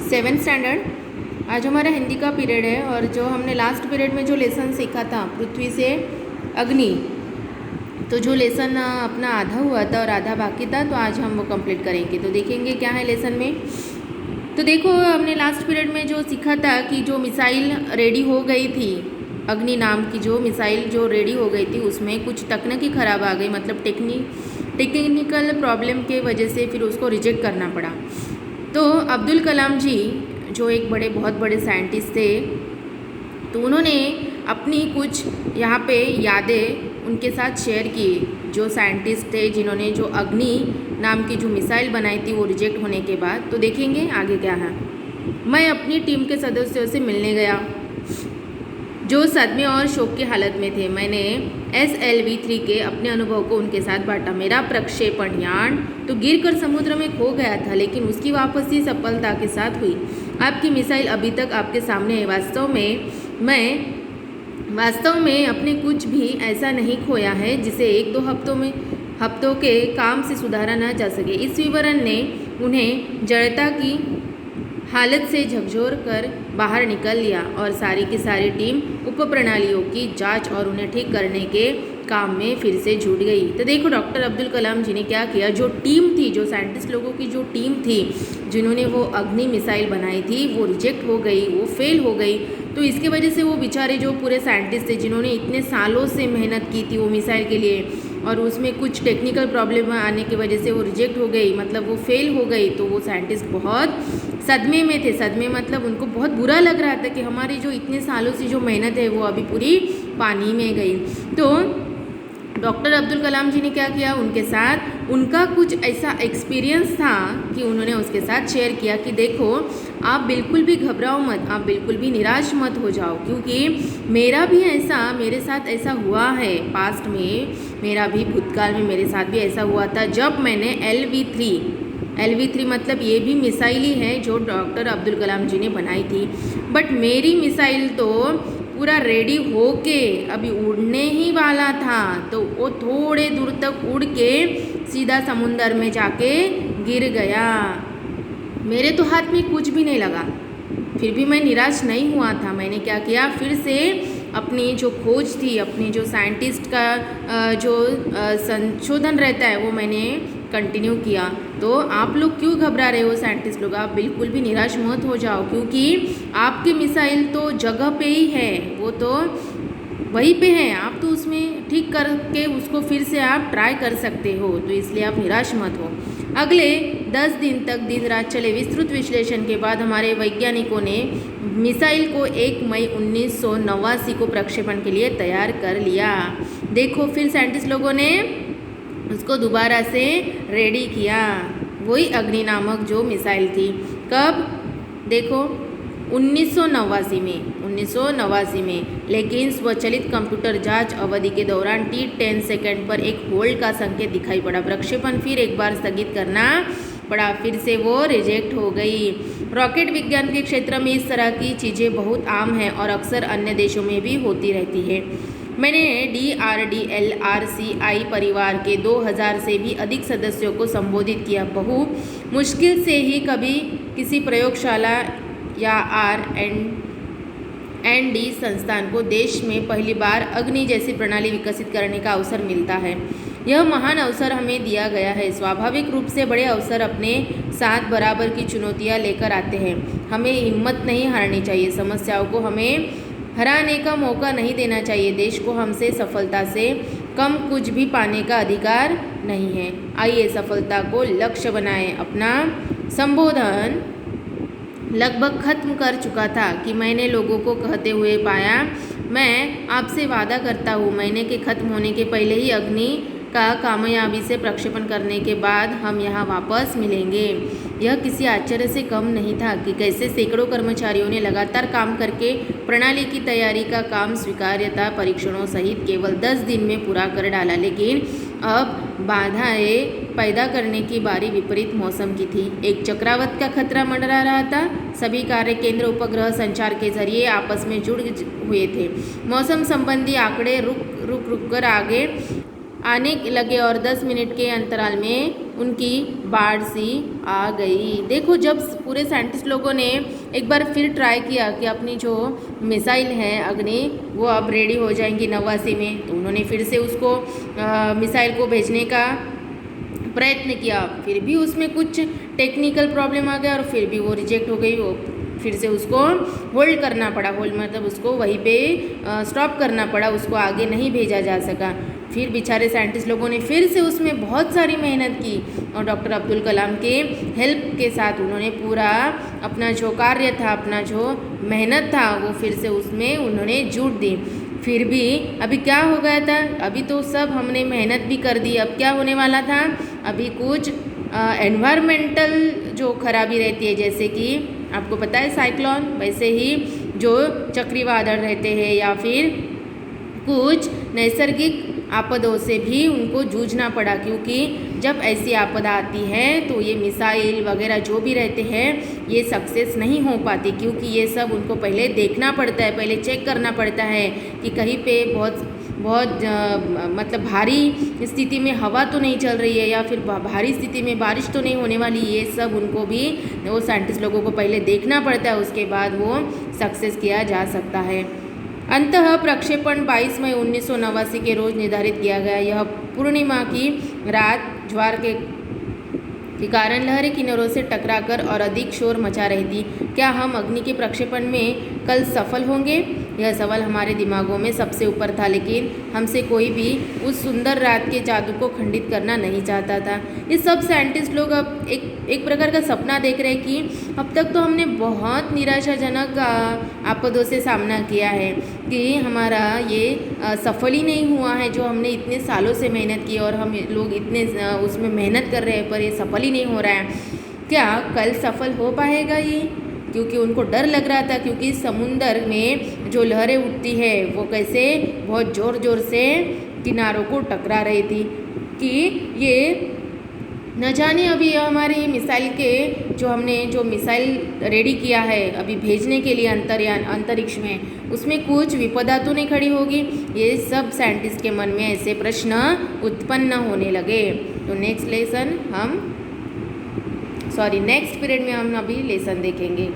Seventh standard. आज हमारा हिंदी का पीरियड है और जो हमने लास्ट पीरियड में जो लेसन सीखा था पृथ्वी से अग्नि, तो जो लेसन अपना आधा हुआ था और आधा बाकी था, तो आज हम वो कंप्लीट करेंगे। तो देखेंगे क्या है लेसन में। तो देखो, हमने लास्ट पीरियड में जो सीखा था कि जो मिसाइल रेडी हो गई थी, अग्नि नाम की जो मिसाइल जो रेडी हो गई थी, उसमें कुछ तकनीकी ख़राब आ गई, मतलब टेक्निकल प्रॉब्लम के वजह से फिर उसको रिजेक्ट करना पड़ा। तो अब्दुल कलाम जी जो एक बहुत बड़े साइंटिस्ट थे, तो उन्होंने अपनी कुछ यहाँ पे यादें उनके साथ शेयर की। जो साइंटिस्ट थे जिन्होंने जो अग्नि नाम की जो मिसाइल बनाई थी वो रिजेक्ट होने के बाद। तो देखेंगे आगे क्या है। मैं अपनी टीम के सदस्यों से मिलने गया जो सदमे और शोक की हालत में थे। मैंने SLV-3 के अपने अनुभव को उनके साथ बांटा। मेरा प्रक्षेपण यान तो गिरकर समुद्र में खो गया था, लेकिन उसकी वापसी सफलता के साथ हुई। आपकी मिसाइल अभी तक आपके सामने है। वास्तव में अपने कुछ भी ऐसा नहीं खोया है जिसे 1-2 हफ्तों के काम से सुधारा ना जा सके। इस विवरण ने उन्हें जड़ता की हालत से झकझोर कर बाहर निकल लिया और सारी की सारी टीम उपप्रणालियों की जांच और उन्हें ठीक करने के काम में फिर से जुट गई। तो देखो, डॉक्टर अब्दुल कलाम जी ने क्या किया। जो टीम थी, जो साइंटिस्ट लोगों की जो टीम थी जिन्होंने वो अग्नि मिसाइल बनाई थी, वो रिजेक्ट हो गई, वो फेल हो गई। तो इसके वजह से वो बेचारे जो पूरे साइंटिस्ट थे जिन्होंने इतने सालों से मेहनत की थी वो मिसाइल के लिए, और उसमें कुछ टेक्निकल प्रॉब्लम आने की वजह से वो रिजेक्ट हो गई, मतलब वो फेल हो गई। तो वो साइंटिस्ट बहुत सदमे में थे। सदमे मतलब उनको बहुत बुरा लग रहा था कि हमारी जो इतने सालों से जो मेहनत है वो अभी पूरी पानी में गई। तो डॉक्टर अब्दुल कलाम जी ने क्या किया, उनके साथ उनका कुछ ऐसा एक्सपीरियंस था कि उन्होंने उसके साथ शेयर किया कि देखो, आप बिल्कुल भी घबराओ मत, आप बिल्कुल भी निराश मत हो जाओ, क्योंकि मेरे साथ ऐसा हुआ है। पास्ट में मेरा भी भूतकाल में मेरे साथ भी ऐसा हुआ था जब मैंने LV-3 मतलब ये भी मिसाइल ही है जो डॉक्टर अब्दुल कलाम जी ने बनाई थी। बट मेरी मिसाइल तो पूरा रेडी होके अभी उड़ने ही वाला था, तो वो थोड़े दूर तक उड़ के सीधा समुंदर में जाके गिर गया। मेरे तो हाथ में कुछ भी नहीं लगा, फिर भी मैं निराश नहीं हुआ था। मैंने क्या किया, फिर से अपनी जो खोज थी, अपनी जो साइंटिस्ट का जो संशोधन रहता है वो मैंने कंटिन्यू किया। तो आप लोग क्यों घबरा रहे हो साइंटिस्ट लोग, आप बिल्कुल भी निराश मत हो जाओ, क्योंकि आपकी मिसाइल तो जगह पे ही है, वो तो वहीं पे है। आप तो उसमें ठीक करके उसको फिर से आप ट्राई कर सकते हो, तो इसलिए आप निराश मत हो। अगले 10 दिन तक दिन रात चले विस्तृत विश्लेषण के बाद हमारे वैज्ञानिकों ने मिसाइल को 1 मई 1989 को प्रक्षेपण के लिए तैयार कर लिया। देखो, फिर साइंटिस्ट लोगों ने उसको दोबारा से रेडी किया, वही अग्नि नामक जो मिसाइल थी। कब, देखो 1989 में। लेकिन स्वचालित कंप्यूटर जांच अवधि के दौरान T10 सेकंड पर एक होल्ड का संकेत दिखाई पड़ा। प्रक्षेपण फिर एक बार स्थगित करना पड़ा, फिर से वो रिजेक्ट हो गई। रॉकेट विज्ञान के क्षेत्र में इस तरह की चीज़ें बहुत आम हैं और अक्सर अन्य देशों में भी होती रहती है। मैंने DRDLRCI परिवार के 2000 से भी अधिक सदस्यों को संबोधित किया। बहु मुश्किल से ही कभी किसी प्रयोगशाला या R&D संस्थान को देश में पहली बार अग्नि जैसी प्रणाली विकसित करने का अवसर मिलता है। यह महान अवसर हमें दिया गया है। स्वाभाविक रूप से बड़े अवसर अपने साथ बराबर की चुनौतियां लेकर आते हैं। हमें हिम्मत नहीं हारनी चाहिए, समस्याओं को हमें हराने का मौका नहीं देना चाहिए। देश को हमसे सफलता से कम कुछ भी पाने का अधिकार नहीं है। आइए सफलता को लक्ष्य बनाएं। अपना संबोधन लगभग खत्म कर चुका था कि मैंने लोगों को कहते हुए पाया, मैं आपसे वादा करता हूँ, महीने के खत्म होने के पहले ही अग्नि का कामयाबी से प्रक्षेपण करने के बाद हम यहाँ वापस मिलेंगे। यह किसी आश्चर्य से कम नहीं था कि कैसे सैकड़ों कर्मचारियों ने लगातार काम करके प्रणाली की तैयारी का काम स्वीकार्यता परीक्षणों सहित केवल 10 दिन में पूरा कर डाला। लेकिन अब बाधाएं पैदा करने की बारी विपरीत मौसम की थी। एक चक्रवात का खतरा मंडरा रहा था। सभी कार्य केंद्र उपग्रह संचार के जरिए आपस में जुड़ हुए थे। मौसम संबंधी आंकड़े रुक कर आगे आने लगे और 10 मिनट के अंतराल में उनकी बाढ़ सी आ गई। देखो, जब पूरे साइंटिस्ट लोगों ने एक बार फिर ट्राई किया कि अपनी जो मिसाइल है अग्नि वो अब रेडी हो जाएंगी 89 में, तो उन्होंने फिर से उसको मिसाइल को भेजने का प्रयत्न किया, फिर भी उसमें कुछ टेक्निकल प्रॉब्लम आ गया और फिर भी वो रिजेक्ट हो गई। वो फिर से उसको होल्ड करना पड़ा, होल्ड मतलब उसको वहीं पे स्टॉप करना पड़ा, उसको आगे नहीं भेजा जा सका। फिर बेचारे साइंटिस्ट लोगों ने फिर से उसमें बहुत सारी मेहनत की और डॉक्टर अब्दुल कलाम के हेल्प के साथ उन्होंने पूरा अपना जो कार्य था, अपना जो मेहनत था, वो फिर से उसमें उन्होंने जुट दी। फिर भी अभी क्या हो गया था, अभी तो सब हमने मेहनत भी कर दी, अब क्या होने वाला था, अभी कुछ एनवायरमेंटल जो खराबी रहती है, जैसे कि आपको पता है साइक्लोन, वैसे ही जो चक्रवादल रहते हैं या फिर कुछ नैसर्गिक आपदों से भी उनको जूझना पड़ा, क्योंकि जब ऐसी आपदा आती है तो ये मिसाइल वगैरह जो भी रहते हैं ये सक्सेस नहीं हो पाती, क्योंकि ये सब उनको पहले देखना पड़ता है, पहले चेक करना पड़ता है कि कहीं पे बहुत मतलब भारी स्थिति में हवा तो नहीं चल रही है या फिर भारी स्थिति में बारिश तो नहीं होने वाली। ये सब उनको भी वो साइंटिस्ट लोगों को पहले देखना पड़ता है, उसके बाद वो सक्सेस किया जा सकता है। अंततः प्रक्षेपण 22 मई 1989 के रोज निर्धारित किया गया। यह पूर्णिमा की रात ज्वार के कारण लहरें किनारों से टकराकर और अधिक शोर मचा रही थी। क्या हम अग्नि के प्रक्षेपण में कल सफल होंगे? यह सवाल हमारे दिमागों में सबसे ऊपर था, लेकिन हमसे कोई भी उस सुंदर रात के जादू को खंडित करना नहीं चाहता था। ये सब साइंटिस्ट लोग अब एक प्रकार का सपना देख रहे हैं कि अब तक तो हमने बहुत निराशाजनक आपदों से सामना किया है कि हमारा ये सफल ही नहीं हुआ है, जो हमने इतने सालों से मेहनत की और हम लोग इतने उसमें मेहनत कर रहे हैं पर ये सफल ही नहीं हो रहा है। क्या कल सफल हो पाएगा ये? क्योंकि उनको डर लग रहा था, क्योंकि समुंदर में जो लहरें उठती है वो कैसे बहुत ज़ोर ज़ोर से किनारों को टकरा रही थी कि ये न जाने अभी हमारी मिसाइल के जो हमने जो मिसाइल रेडी किया है अभी भेजने के लिए अंतरिक्ष में, उसमें कुछ विपदा तो नहीं खड़ी होगी। ये सब साइंटिस्ट के मन में ऐसे प्रश्न उत्पन्न होने लगे। तो नेक्स्ट पीरियड में हम अभी लेसन देखेंगे।